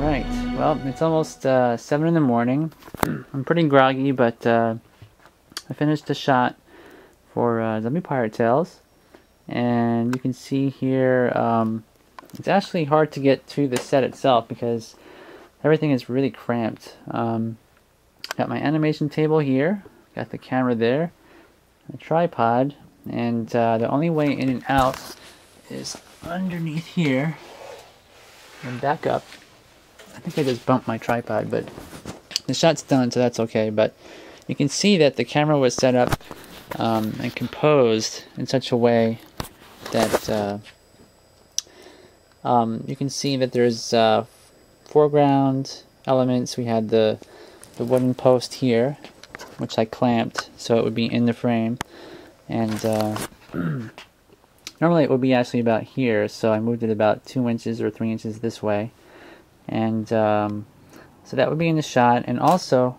Alright, well, it's almost 7 in the morning. I'm pretty groggy, but I finished the shot for Zombie Pirate Tales. And you can see here, it's actually hard to get to the set itself because everything is really cramped. Got my animation table here, got the camera there, a tripod, and the only way in and out is underneath here and back up. I think I just bumped my tripod, but the shot's done, so that's okay. But you can see that the camera was set up and composed in such a way that you can see that there's foreground elements. We had the wooden post here, which I clamped so it would be in the frame, and normally it would be actually about here, so I moved it about 2 inches or 3 inches this way. And so that would be in the shot, and also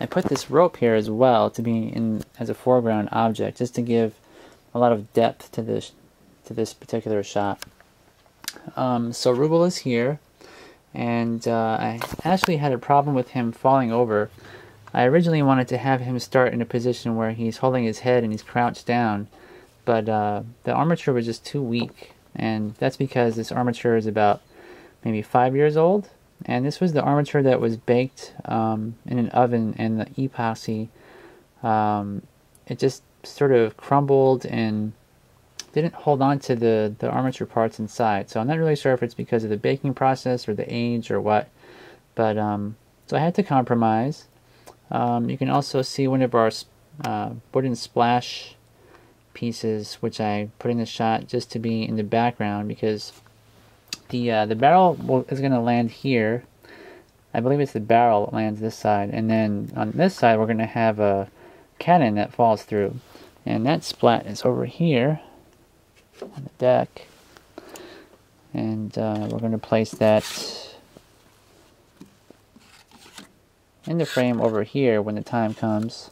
I put this rope here as well to be in as a foreground object, just to give a lot of depth to this particular shot. So Ruble is here, and I actually had a problem with him falling over. I originally wanted to have him start in a position where he's holding his head and he's crouched down, but the armature was just too weak, and that's because this armature is about maybe 5 years old, and this was the armature that was baked in an oven, and the epoxy, it just sort of crumbled and didn't hold on to the armature parts inside. So I'm not really sure if it's because of the baking process or the age or what, but so I had to compromise. You can also see one of our wooden splash pieces, which I put in the shot just to be in the background, because the barrel is going to land here. I believe it's the barrel that lands this side, and then on this side we're going to have a cannon that falls through, and that splat is over here on the deck, and we're going to place that in the frame over here when the time comes.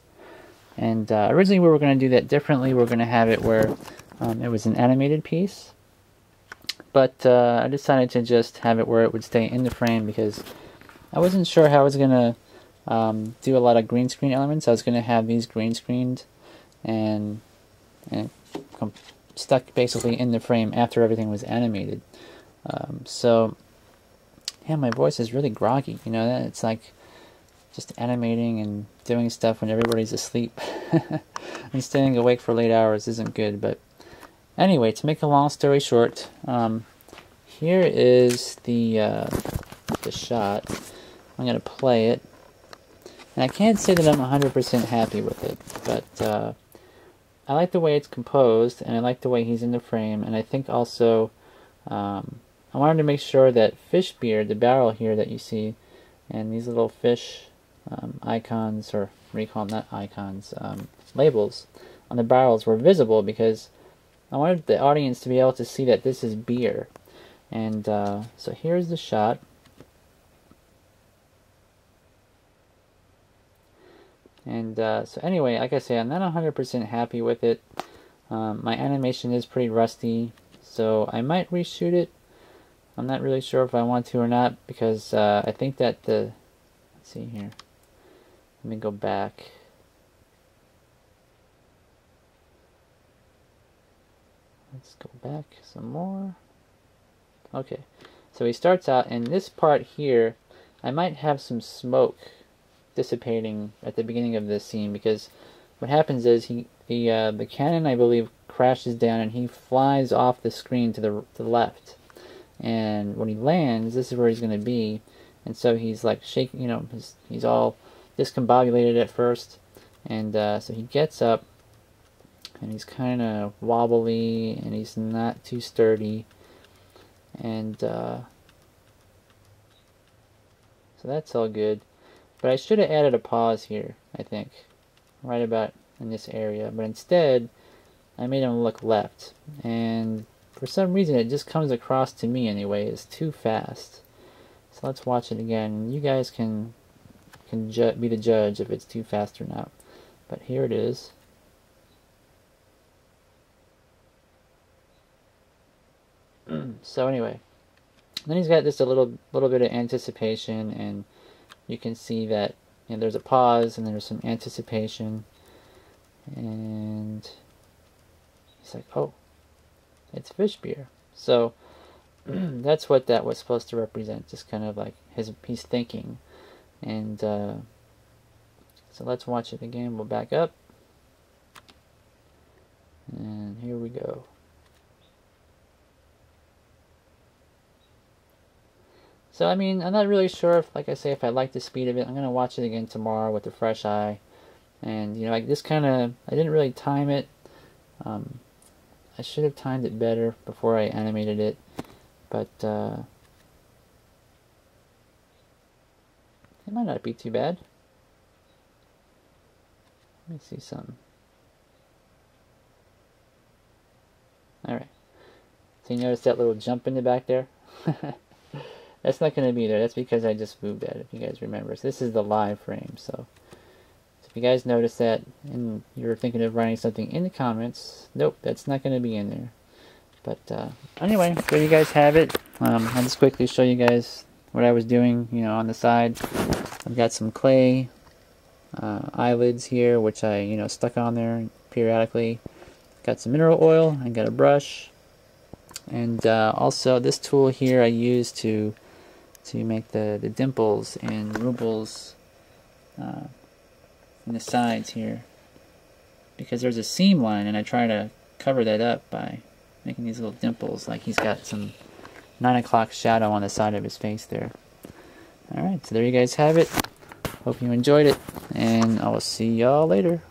And originally we were going to do that differently. We're going to have it where it was an animated piece, but I decided to just have it where it would stay in the frame because I wasn't sure how I was going to do a lot of green screen elements. I was going to have these green screened and stuck basically in the frame after everything was animated. So yeah, my voice is really groggy, you know, it's like just animating and doing stuff when everybody's asleep and staying awake for late hours isn't good. But anyway, to make a long story short, here is the shot. I'm going to play it, and I can't say that I'm 100% happy with it, but I like the way it's composed, and I like the way he's in the frame, and I think also I wanted to make sure that fish beard, the barrel here that you see, and these little fish icons, or what do you call them, not icons, labels on the barrels were visible, because I wanted the audience to be able to see that this is beer. And so here's the shot. And so anyway, like I say, I'm not 100% happy with it. My animation is pretty rusty, so I might reshoot it. I'm not really sure if I want to or not, because I think that let's see here. Let me go back. Let's go back some more. Okay, so he starts out, and this part here, I might have some smoke dissipating at the beginning of this scene, because what happens is the cannon, I believe, crashes down and he flies off the screen to the left, and when he lands, this is where he's going to be, and so he's like shaking, you know, he's all discombobulated at first, and so he gets up, and he's kind of wobbly, and he's not too sturdy, and so that's all good. But I should have added a pause here, I think, right about in this area, but instead I made him look left, and for some reason it just comes across to me anyway as too fast. So let's watch it again, and you guys can be the judge if it's too fast or not. But here it is. So anyway, Then he's got just a little bit of anticipation, and you can see that, you know, there's a pause and there's some anticipation, and he's like, oh, it's fish beer. So that's what that was supposed to represent, just kind of like he's thinking. And so let's watch it again. We'll back up, and here we go. So I mean, I'm not really sure if, like I say, if I like the speed of it. I'm gonna watch it again tomorrow with a fresh eye. And you know, like this kind of, I didn't really time it. I should have timed it better before I animated it, but it might not be too bad. Let me see something. Alright. So you notice that little jump in the back there? That's not going to be there. That's because I just moved that, if you guys remember. So this is the live frame. So if you guys notice that and you're thinking of writing something in the comments, nope, that's not going to be in there. But anyway, there you guys have it. I'll just quickly show you guys what I was doing, you know, on the side. I've got some clay eyelids here, which I, you know, stuck on there periodically. Got some mineral oil and got a brush. And also this tool here I use to make the dimples and Ruble's in the sides here, because there's a seam line and I try to cover that up by making these little dimples, like he's got some 9 o'clock shadow on the side of his face there. Alright, so there you guys have it. Hope you enjoyed it, and I will see y'all later.